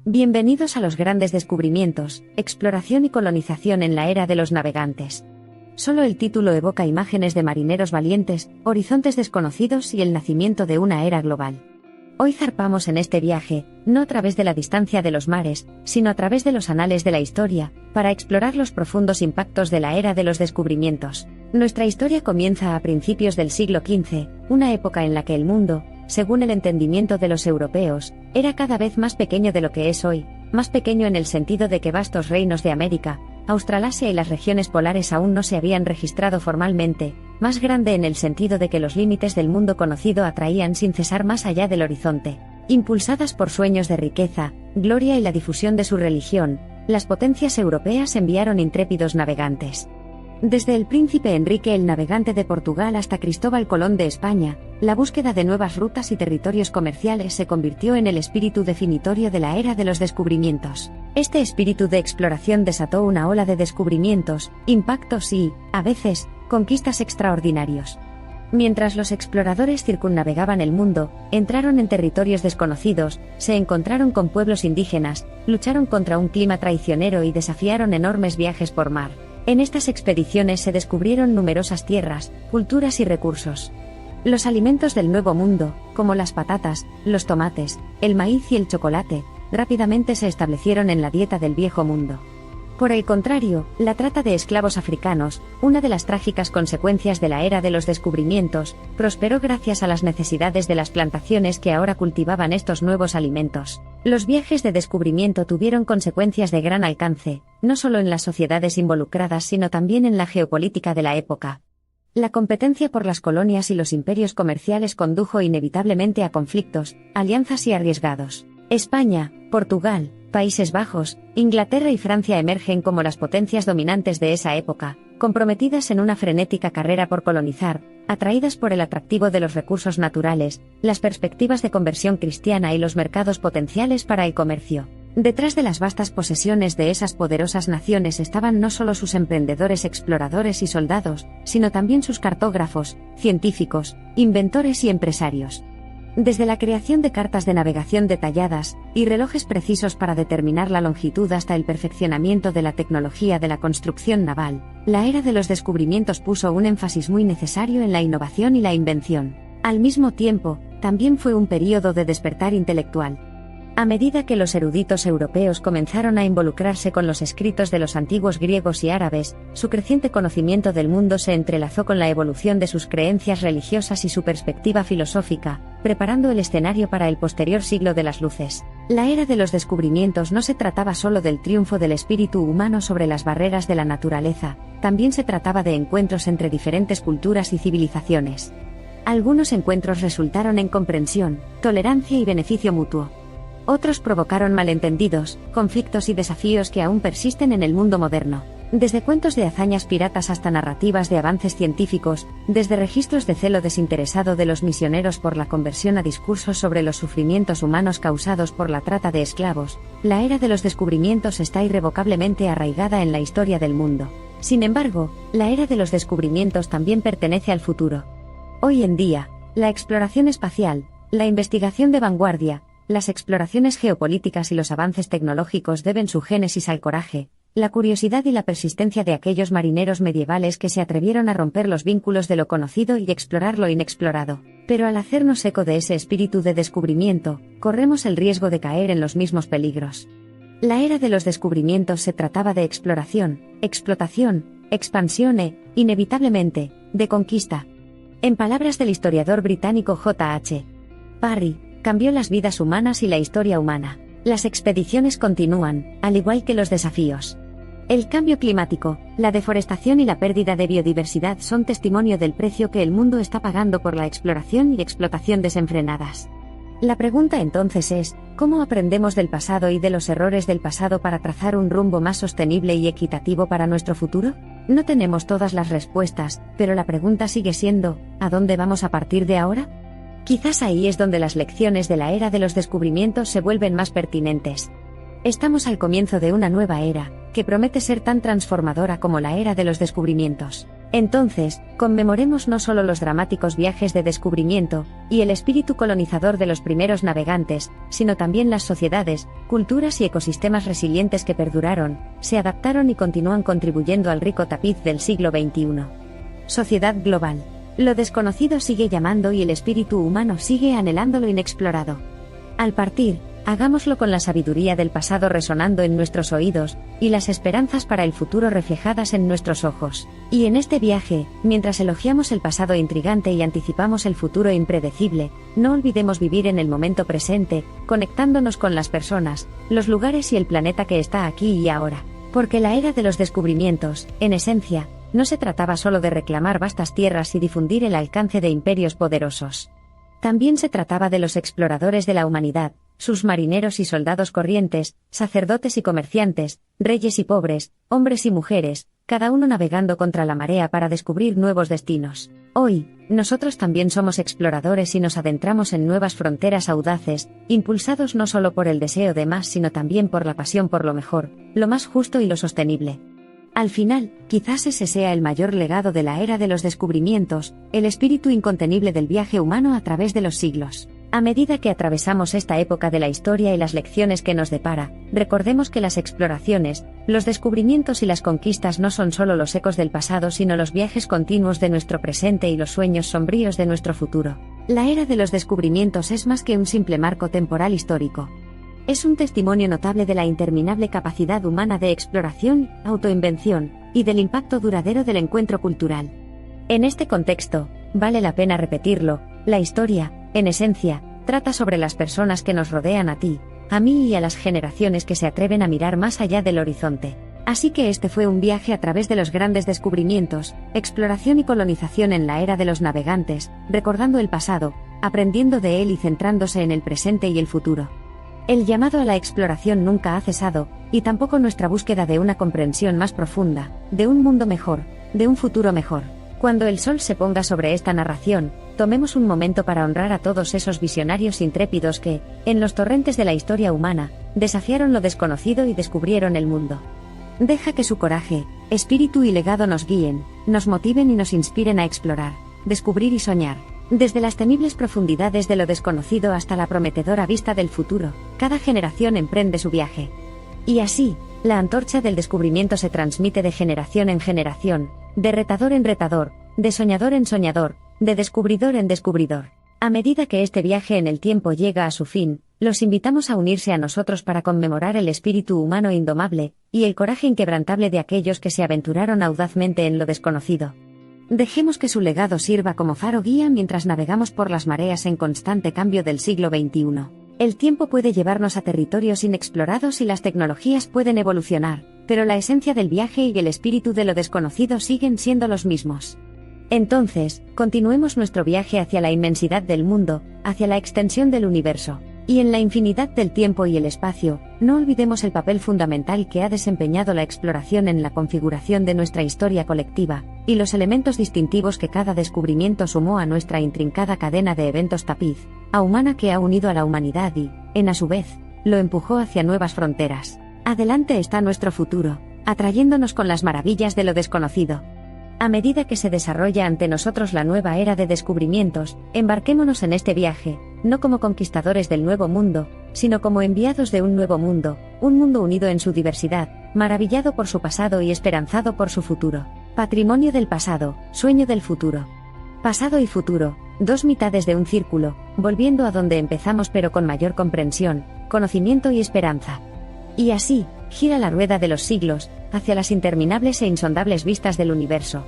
Bienvenidos a los grandes descubrimientos, exploración y colonización en la era de los navegantes. Solo el título evoca imágenes de marineros valientes, horizontes desconocidos y el nacimiento de una era global. Hoy zarpamos en este viaje, no a través de la distancia de los mares, sino a través de los anales de la historia, para explorar los profundos impactos de la era de los descubrimientos. Nuestra historia comienza a principios del siglo XV, una época en la que el mundo, según el entendimiento de los europeos, era cada vez más pequeño de lo que es hoy, más pequeño en el sentido de que vastos reinos de América, Australasia y las regiones polares aún no se habían registrado formalmente, más grande en el sentido de que los límites del mundo conocido atraían sin cesar más allá del horizonte. Impulsadas por sueños de riqueza, gloria y la difusión de su religión, las potencias europeas enviaron intrépidos navegantes. Desde el príncipe Enrique el Navegante de Portugal hasta Cristóbal Colón de España, la búsqueda de nuevas rutas y territorios comerciales se convirtió en el espíritu definitorio de la era de los descubrimientos. Este espíritu de exploración desató una ola de descubrimientos, impactos y, a veces, conquistas extraordinarios. Mientras los exploradores circunnavegaban el mundo, entraron en territorios desconocidos, se encontraron con pueblos indígenas, lucharon contra un clima traicionero y desafiaron enormes viajes por mar. En estas expediciones se descubrieron numerosas tierras, culturas y recursos. Los alimentos del Nuevo Mundo, como las patatas, los tomates, el maíz y el chocolate, rápidamente se establecieron en la dieta del Viejo Mundo. Por el contrario, la trata de esclavos africanos, una de las trágicas consecuencias de la era de los descubrimientos, prosperó gracias a las necesidades de las plantaciones que ahora cultivaban estos nuevos alimentos. Los viajes de descubrimiento tuvieron consecuencias de gran alcance, no solo en las sociedades involucradas sino también en la geopolítica de la época. La competencia por las colonias y los imperios comerciales condujo inevitablemente a conflictos, alianzas y arriesgados. España, Portugal, Países Bajos, Inglaterra y Francia emergen como las potencias dominantes de esa época, comprometidas en una frenética carrera por colonizar, atraídas por el atractivo de los recursos naturales, las perspectivas de conversión cristiana y los mercados potenciales para el comercio. Detrás de las vastas posesiones de esas poderosas naciones estaban no solo sus emprendedores exploradores y soldados, sino también sus cartógrafos, científicos, inventores y empresarios. Desde la creación de cartas de navegación detalladas y relojes precisos para determinar la longitud hasta el perfeccionamiento de la tecnología de la construcción naval, la era de los descubrimientos puso un énfasis muy necesario en la innovación y la invención. Al mismo tiempo, también fue un período de despertar intelectual. A medida que los eruditos europeos comenzaron a involucrarse con los escritos de los antiguos griegos y árabes, su creciente conocimiento del mundo se entrelazó con la evolución de sus creencias religiosas y su perspectiva filosófica, preparando el escenario para el posterior siglo de las luces. La era de los descubrimientos no se trataba solo del triunfo del espíritu humano sobre las barreras de la naturaleza, también se trataba de encuentros entre diferentes culturas y civilizaciones. Algunos encuentros resultaron en comprensión, tolerancia y beneficio mutuo. Otros provocaron malentendidos, conflictos y desafíos que aún persisten en el mundo moderno. Desde cuentos de hazañas piratas hasta narrativas de avances científicos, desde registros de celo desinteresado de los misioneros por la conversión a discursos sobre los sufrimientos humanos causados por la trata de esclavos, la era de los descubrimientos está irrevocablemente arraigada en la historia del mundo. Sin embargo, la era de los descubrimientos también pertenece al futuro. Hoy en día, la exploración espacial, la investigación de vanguardia, las exploraciones geopolíticas y los avances tecnológicos deben su génesis al coraje, la curiosidad y la persistencia de aquellos marineros medievales que se atrevieron a romper los vínculos de lo conocido y explorar lo inexplorado. Pero al hacernos eco de ese espíritu de descubrimiento, corremos el riesgo de caer en los mismos peligros. La era de los descubrimientos se trataba de exploración, explotación, expansión e, inevitablemente, de conquista. En palabras del historiador británico J.H. Parry, cambió las vidas humanas y la historia humana. Las expediciones continúan, al igual que los desafíos. El cambio climático, la deforestación y la pérdida de biodiversidad son testimonio del precio que el mundo está pagando por la exploración y explotación desenfrenadas. La pregunta entonces es, ¿cómo aprendemos del pasado y de los errores del pasado para trazar un rumbo más sostenible y equitativo para nuestro futuro? No tenemos todas las respuestas, pero la pregunta sigue siendo, ¿a dónde vamos a partir de ahora? Quizás ahí es donde las lecciones de la era de los descubrimientos se vuelven más pertinentes. Estamos al comienzo de una nueva era, que promete ser tan transformadora como la era de los descubrimientos. Entonces, conmemoremos no solo los dramáticos viajes de descubrimiento y el espíritu colonizador de los primeros navegantes, sino también las sociedades, culturas y ecosistemas resilientes que perduraron, se adaptaron y continúan contribuyendo al rico tapiz del siglo XXI. Sociedad global. Lo desconocido sigue llamando y el espíritu humano sigue anhelando lo inexplorado. Al partir, hagámoslo con la sabiduría del pasado resonando en nuestros oídos, y las esperanzas para el futuro reflejadas en nuestros ojos. Y en este viaje, mientras elogiamos el pasado intrigante y anticipamos el futuro impredecible, no olvidemos vivir en el momento presente, conectándonos con las personas, los lugares y el planeta que está aquí y ahora. Porque la era de los descubrimientos, en esencia, no se trataba solo de reclamar vastas tierras y difundir el alcance de imperios poderosos. También se trataba de los exploradores de la humanidad, sus marineros y soldados corrientes, sacerdotes y comerciantes, reyes y pobres, hombres y mujeres, cada uno navegando contra la marea para descubrir nuevos destinos. Hoy, nosotros también somos exploradores y nos adentramos en nuevas fronteras audaces, impulsados no solo por el deseo de más sino también por la pasión por lo mejor, lo más justo y lo sostenible. Al final, quizás ese sea el mayor legado de la era de los descubrimientos, el espíritu incontenible del viaje humano a través de los siglos. A medida que atravesamos esta época de la historia y las lecciones que nos depara, recordemos que las exploraciones, los descubrimientos y las conquistas no son solo los ecos del pasado sino los viajes continuos de nuestro presente y los sueños sombríos de nuestro futuro. La era de los descubrimientos es más que un simple marco temporal histórico. Es un testimonio notable de la interminable capacidad humana de exploración, autoinvención, y del impacto duradero del encuentro cultural. En este contexto, vale la pena repetirlo, la historia, en esencia, trata sobre las personas que nos rodean a ti, a mí y a las generaciones que se atreven a mirar más allá del horizonte. Así que este fue un viaje a través de los grandes descubrimientos, exploración y colonización en la era de los navegantes, recordando el pasado, aprendiendo de él y centrándose en el presente y el futuro. El llamado a la exploración nunca ha cesado, y tampoco nuestra búsqueda de una comprensión más profunda, de un mundo mejor, de un futuro mejor. Cuando el sol se ponga sobre esta narración, tomemos un momento para honrar a todos esos visionarios intrépidos que, en los torrentes de la historia humana, desafiaron lo desconocido y descubrieron el mundo. Deja que su coraje, espíritu y legado nos guíen, nos motiven y nos inspiren a explorar, descubrir y soñar. Desde las temibles profundidades de lo desconocido hasta la prometedora vista del futuro, cada generación emprende su viaje. Y así, la antorcha del descubrimiento se transmite de generación en generación, de retador en retador, de soñador en soñador, de descubridor en descubridor. A medida que este viaje en el tiempo llega a su fin, los invitamos a unirse a nosotros para conmemorar el espíritu humano indomable, y el coraje inquebrantable de aquellos que se aventuraron audazmente en lo desconocido. Dejemos que su legado sirva como faro guía mientras navegamos por las mareas en constante cambio del siglo XXI. El tiempo puede llevarnos a territorios inexplorados y las tecnologías pueden evolucionar, pero la esencia del viaje y el espíritu de lo desconocido siguen siendo los mismos. Entonces, continuemos nuestro viaje hacia la inmensidad del mundo, hacia la extensión del universo. Y en la infinidad del tiempo y el espacio, no olvidemos el papel fundamental que ha desempeñado la exploración en la configuración de nuestra historia colectiva, y los elementos distintivos que cada descubrimiento sumó a nuestra intrincada cadena de eventos tapiz, humana que ha unido a la humanidad y, a su vez, lo empujó hacia nuevas fronteras. Adelante está nuestro futuro, atrayéndonos con las maravillas de lo desconocido. A medida que se desarrolla ante nosotros la nueva era de descubrimientos, embarquémonos en este viaje, no como conquistadores del nuevo mundo, sino como enviados de un nuevo mundo, un mundo unido en su diversidad, maravillado por su pasado y esperanzado por su futuro. Patrimonio del pasado, sueño del futuro. Pasado y futuro, dos mitades de un círculo, volviendo a donde empezamos pero con mayor comprensión, conocimiento y esperanza. Y así, gira la rueda de los siglos, hacia las interminables e insondables vistas del universo,